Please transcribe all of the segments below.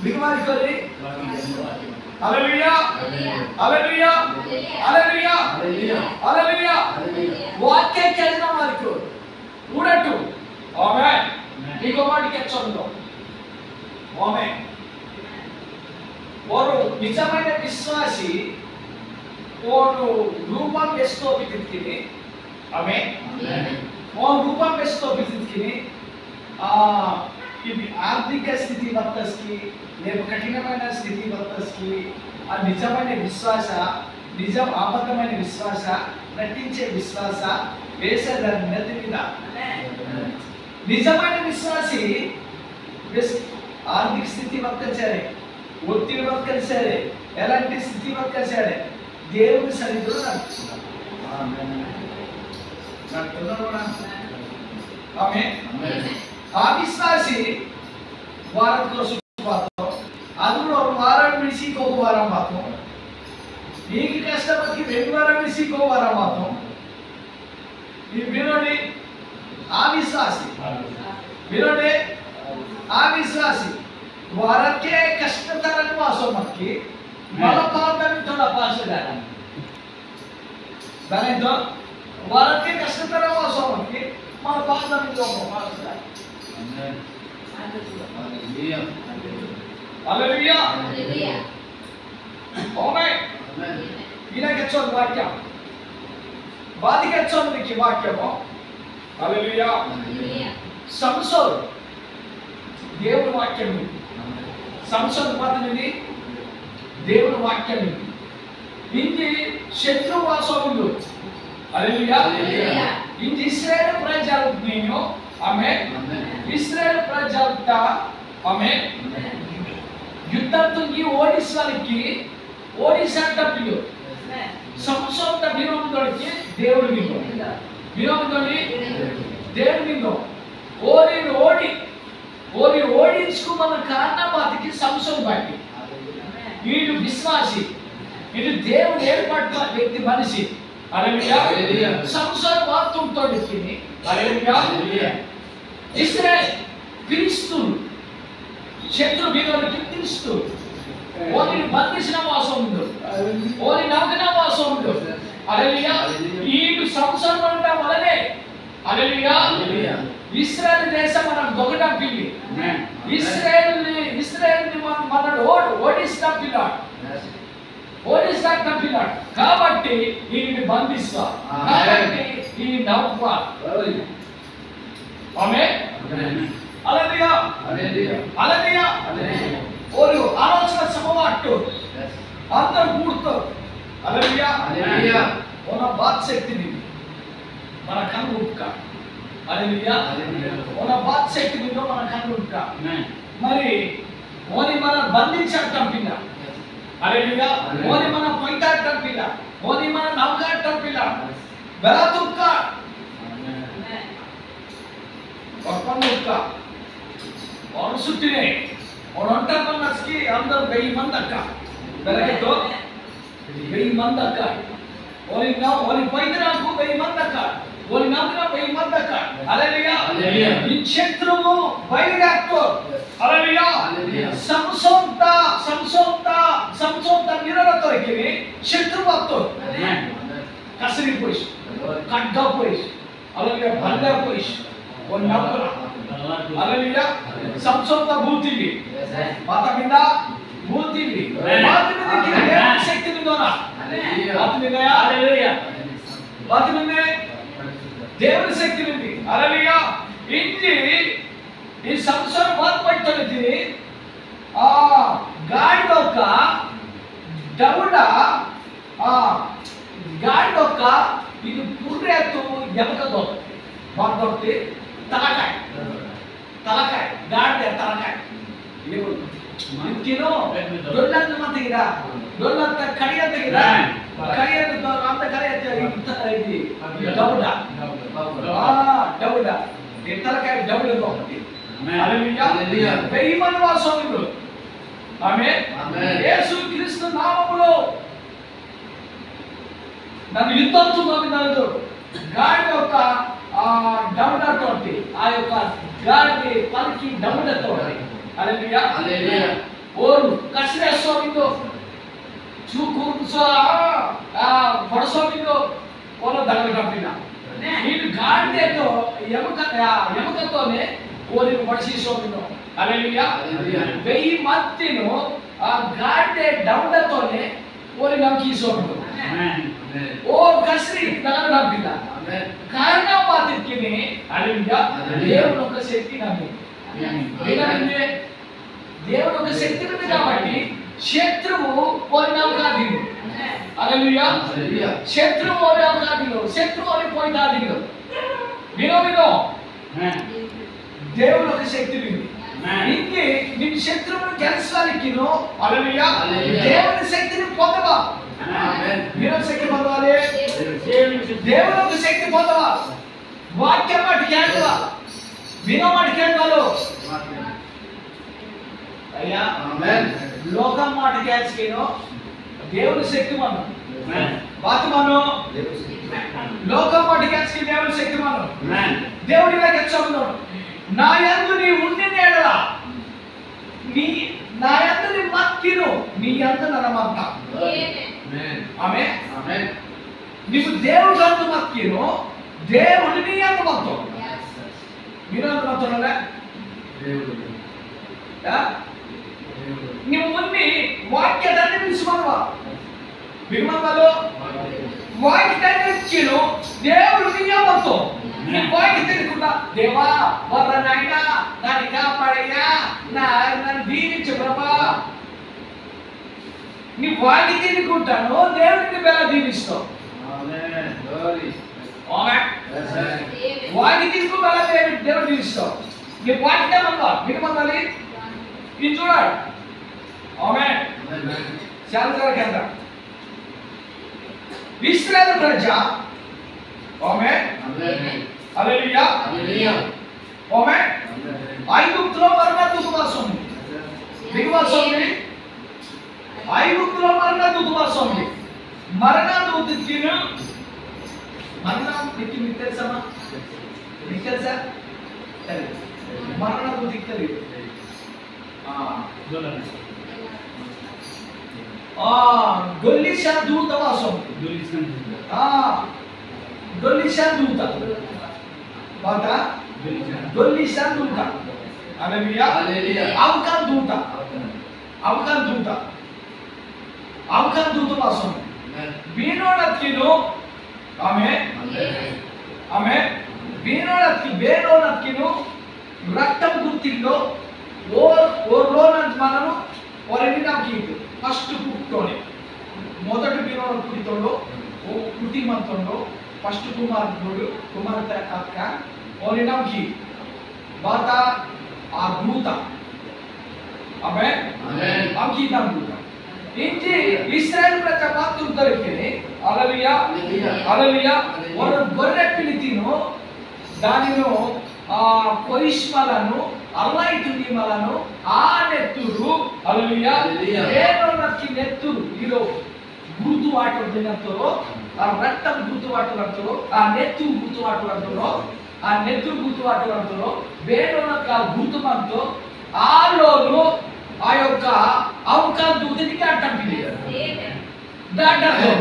బిగుమారుకోరి. హల్లెలూయా హల్లెలూయా హల్లెలూయా హల్లెలూయా. వాక్యం కేಳಿದ వారికి ಕೂಡಟ್ಟು ಆಮೆನ್. ಈಗ ಮಾಡಿ ಕೆಚ್ಚೊಂದು ಆಮೆನ್. వారు నిజమైన విశ్వాసి వారు రూపం ఎస్తో బితికిని ఆమెన్. వారు రూపం ఎస్తో బితికిని ఇది ఆర్థిక స్థితి వర్తస్కి లేదా కఠినమైన స్థితి వర్తస్కి ఆ నిజమైన విశ్వాస, నిజం అబద్ధమైన విశ్వాస, నటించే విశ్వాస వేసేదాన్ని నెత్తి మీద. నిజమైన విశ్వాసి ఆర్థిక స్థితి వర్తించాలి, ఒత్తిడి వర్తించాలి, ఎలాంటి స్థితి వర్తించాలి, దేవుని సన్నిధిలో ಆ ವಿಶ್ವಾಸಿ ವಾರಕ್ಕೆ ಸುಖವಾತು ಆದ್ರೂ ಅವ್ರು ವಾರ ಬಿಡಿಸಿಕ್ ಹೋಗೋ ವಾರ ಮಾತು, ಈಗ ಕಷ್ಟಪಟ್ಟು 2 ವಾರ ಬಿಡಿಸಿಕ್ ಹೋಗೋ ವಾರ ಮಾತು. ವಿರೋಧಿ ಆ ವಿಶ್ವಾಸಿ, ವಿರೋಧಿ ಆ ವಿಶ್ವಾಸಿ ವಾರಕ್ಕೆ ಕಷ್ಟತರನ್ನು ವಾಸೋ ಮಕ್ಕಿ ಬಲಪಾದನ್ನು ತೊಡ ಪಾಸದಾರ ಬಲೈತು. ವಾರಕ್ಕೆ ಕಷ್ಟತರ ವಾಸೋ ಮಕ್ಕಿ మన పాదమిలో పాసదార. హల్లెలూయా హల్లెలూయా హల్లెలూయా ఆమేన్. ఇలాగెచ్చోని వాక్యం బాదికెచ్చోనికి వాక్యము. హల్లెలూయా హల్లెలూయా. సంసోన్ దేవుని వాక్యం, సంసోన్ పదనిది దేవుని వాక్యం. ఇంది శత్రువాసములు. హల్లెలూయా హల్లెలూయా. ఇంది ఇశ్రాయేలు ప్రజలు నేను ఆమేన్. ఇశ్రాయేలు ప్రజలంట ఆమేన్ యుద్ధంకి ఓడిసానికి ఓడిసా తప్పిలు సంసోన్ విరోధుడికి దేవుడి మీద విరోధుడి దేవుడి మీద ఓడించుకున్న కారణపాతికి సంసోన్ బట్టి వీడు విశ్వాసి, వీడు దేవుడు ఏర్పాటు వ్యక్తి మనిషి. హల్లెలూయా. సంసోన్ వాక్యంతో హల్లెలూయా. ఇశ్రాయేల్ ఫిలిస్తీయులు శత్రు విరోధికి ఫిలిస్తీయులు ఓరిని బంధించిన వాసం ఉండు, ఓరి నవ్విన వాసం ఉండు. హల్లెలూయా. వీడు సంసోన్ అంట వలనే హల్లెలూయా ఇశ్రాయేల్ దేశం మనం దొంగటం పిల్లి, ఇశ్రాయేల్ మనడు ఓడిస్తా పిల్లాడు, ఓడిస్తా పిల్లాడు. కాబట్టి వీడిని బంధిస్తా, కాబట్టి ఈ నవ్వ ఆమేన్. హల్లెలూయా హల్లెలూయా. ஒரு ஆலோசனை சமமாட்டு అందరూ కూడుతారు. హల్లెలూయా హల్లెలూయా. మన బాత్ శక్తి ని మన కన్ను ఉక్క. హల్లెలూయా హల్లెలూయా. మన బాత్ శక్తి ని మన కన్ను ఉక్క. మరి ఓని మన బంధించటం పిల్ల. హల్లెలూయా. ఓని మన పొంటాటం పిల్ల, ఓని మన నౌకాటం పిల్ల బెలతుక్క ఒక్కనుక్క వరుసుతినే ఒంటపన్నస్కి అందరూ 1000 మంది అక్క బెలగతో 1000 మంది అక్క. ఓని పైదరాకు 1000 మంది అక్క, ఓని నవ్వున 1000 మంది అక్క. హల్లెలూయా హల్లెలూయా. ఈ శత్రువు బయలుదేరుతో హల్లెలూయా. సంసోంత నిరతరికి శత్రువతో కసరి పోయిస్ కడ్డ పోయిస్ హల్లెలూయా బల్ల పోయిస్ ఓని నవ్వున హల్లెలూయా. సంసోంత భూతివి మాత మీద భూతివి మాత మీదకి దేవుని శక్తి మీదనా మాత మీద హల్లెలూయా మాత మీద దేవుని శక్తి ఉంది. హల్లెలూయా. ఇంటి ఈ సంసోన్ బాత్ పట్టుకొని ఆ గాడిదొక్క దౌడ గాడిదొక్క ఇది పుర్రెత్తు ఎమకదో బాగొట్టి తలకాయ గాడిద తలకాయ ఇంకినో దొల్లన్న మందిగిరా దొల్లంత కడియంతగిరా కడియంత అంత కడియంత ఇది దౌడ ఈ తలకాయ దౌడతో ఒకటి. హల్లెలూయా హల్లెలూయా. 1000 మంది వాసములు ఆమేన్. యేసు క్రీస్తు నామములో నన్ను యుద్ధంతో నన్ను గాడి యొక్క దౌడతోటి ఆ యొక్క గాడి పలికి దౌడతోటి Haleluya. Haleluya. Oru kasre sobindo. Chukur so bada sobindo. Oru dagala kapina. Ini gaade to yamaka to ne oru badsi sobindo. Haleluya. Veyi mattino gaade dawda to ne oru namki sobindo. ఓ కస్రి దగనబిల్ల కారణం పాతికిని హల్లెలూయా దేవుని యొక్క శక్తి నమ్మి వినండి దేవుని యొక్క శక్తి ఉంది కాబట్టి శత్రువు పోయినాకాదిను హల్లెలూయా శత్రువు పోయినాకాదిను శత్రువు పోయినాదిను వినో దేవుని యొక్క శక్తి ఉంది ఇంకే నీ శత్రువును గెలిచడానికిను హల్లెలూయా దేవుని శక్తిని పొందవా దేవుని శక్తి పొందాలి దేవుని యొక్క శక్తి పొందవా వాక్యం మాట కేంద్ర వినో మాట కేంద్రాలు అయ్యా లోకం మాట కేంద్రకేనో దేవుని శక్తి మనం బాత్ మనం లోకం మాట కేంద్రకి దేవుని శక్తి మనం దేవుడి మీద చెప్తున్నాడు నా యందు నీ ఉండినేడల నీ నా యందు నీ మక్కిను నీ యందు నరమంత ఆమేన్ ఆమేన్ నీకు దేవుడు యందు మక్కిను దేవుడు నీ యందు మక్కు మీరు యందు మక్కునలే దేవుడు ನೀವು ಮುನ್ನಿ ವಾಕ್ಯದಲ್ಲಿ ವಿಶ್ವಾಸ ಬಿಗುಮಂಗಲು ವಾಕ್ಯದಲ್ಲಿ దేవుడు నియమతో నీ వాక్య తెలుసుకుంటా దేవా వరనైనా నన్ను కాపాడయ్యా నన్ను దీవించు ప్రభా నీ వాక్య తెలుసుకుంటాను దేవుడిని బెల దీవిస్తావు వాక్య తెలుసుకు బెల దేవుడు దీవిస్తావు నీ వాక్యం అమ్మా బిగుమంగలి ఇది చూడాలి ఆమేన్ శాంతర కేంద్ర ఇశ్రాయేలు ప్రజ ఆమేన్ హల్లెలూయా హల్లెలూయా ఆమేన్ ఐగుప్తులో మరణదూత వాసం ఉంది దిగువాసం ఉంది ఐగుప్తులో మరణదూత వాసం ఉంది మరణదూతకి మరణదూతకి మీకు తెలుసా మీకు తెలుసా మరణదూతకి తెలియదు గొల్లిషా దూత వాసం గొల్లిషా దూత బాట గొల్లిషా దూత హల్లెలూయా హల్లెలూయా అవకాన్ దూత అవకాన్ దూత వాసం బీనోనత్కిను ఆమేన్ ఆమేన్ బేనోనత్కిను రక్తం గుర్తిల్లో ఓర్లోనంత మనను ఒరిగినాకి ఫస్ట్ పుట్టుతోనే మొదటి పుట్టితోడు పుట్టిమంతంలో ఫస్ట్ కుమార్తె అక్క ఒరినాకి బాత ఆ దూత ఆమేన్ ఆమేన్ ఆకి దాం దూత ఇంటి ఇశ్రాయేలు ప్రజ మాత్రం దొరికిని హల్లెలూయా హల్లెలూయా వారు గొర్రె పిలితిను దానిను కొయిష్మలను అల్లైతునిమలను ఆ నెత్తురు హల్లెలూయా దేవునికి నెత్తురు ఇదో గుర్తు వాటలంతరో ఆ రక్తం గుర్తు వాటలంతరో ఆ నెత్తు గుర్తు వాటలంతరో ఆ నెత్తు గుర్తు వాటలంతరో వేడోనక గుర్తుమంతో ఆలోను ఆ యొక్క అవకాశం దూతని కాటంపిది దాటతో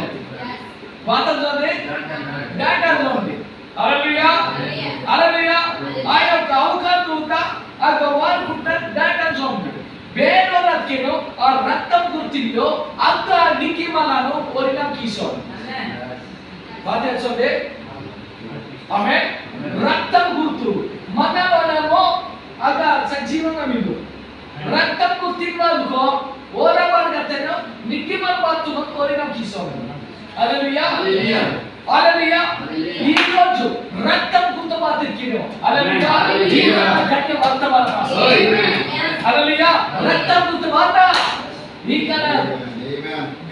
వాతలోనే దాటలో ఉంది హల్లెలూయా హల్లెలూయా ఆ యొక్క అవకాశం దూత ఆ వారు కుట్ట దాటలో ఉంది వేడోనకిను ఆ రక్తం గుర్తిలో అంత నికిమలను ఒరినా కీసో బాధేసోదే ఆమేన్ రక్తం గుర్తు మనవనమో అద సజీవంగా మిగు రక్తం గుర్తివాదుకో ఓరబార్గతను నికిమల బాతును ఒరినా కీసో హల్లెలూయా హల్లెలూయా హల్లెలూయా ఈ రోజు రక్తం గుర్తు బాతికిను హల్లెలూయా ఈ గట్టిగా వర్తమాన ఆమేన్ హల్లెలూయా రక్తం గుర్తు వాత ఈ కన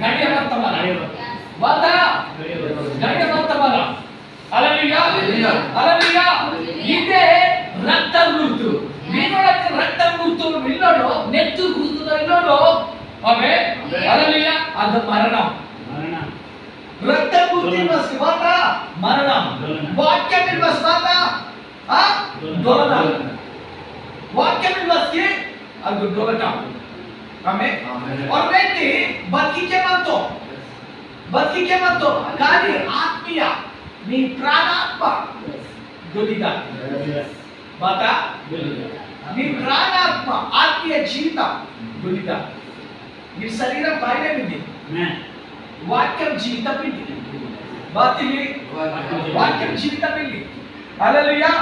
గట్టిగా వర్తమాన వాత గట్టిగా వర్తమాన హల్లెలూయా హల్లెలూయా ఇదే రక్తం గుర్తు వీనోడక రక్తం గుర్తు విన్నోడు నెత్తు గుర్తు విన్నోడు ఆమేన్ హల్లెలూయా అది మరణం రక్తం గుర్తు వస్తే వాత మరణం వాక్యం వస్తే వాత దొరణ వాక్యం వస్తే ಅದು ದೊಲಟ ಆಮೆನ್ और व्यक्ति ಬದುಕಿಕೆ ಮತ್ತು ಗಾಳಿ ಆತ್ಮೀಯ నీ ప్రాణాత్మ దొలిదా బాత నీ ప్రాణాత్మ ఆత్మీయ జీవితం దొలిదా నీ శరీరం పైన ఉంది వాక్యం జీవితం ఉంది బాతిలి వాక్యం జీవితం ఉంది హల్లెలూయా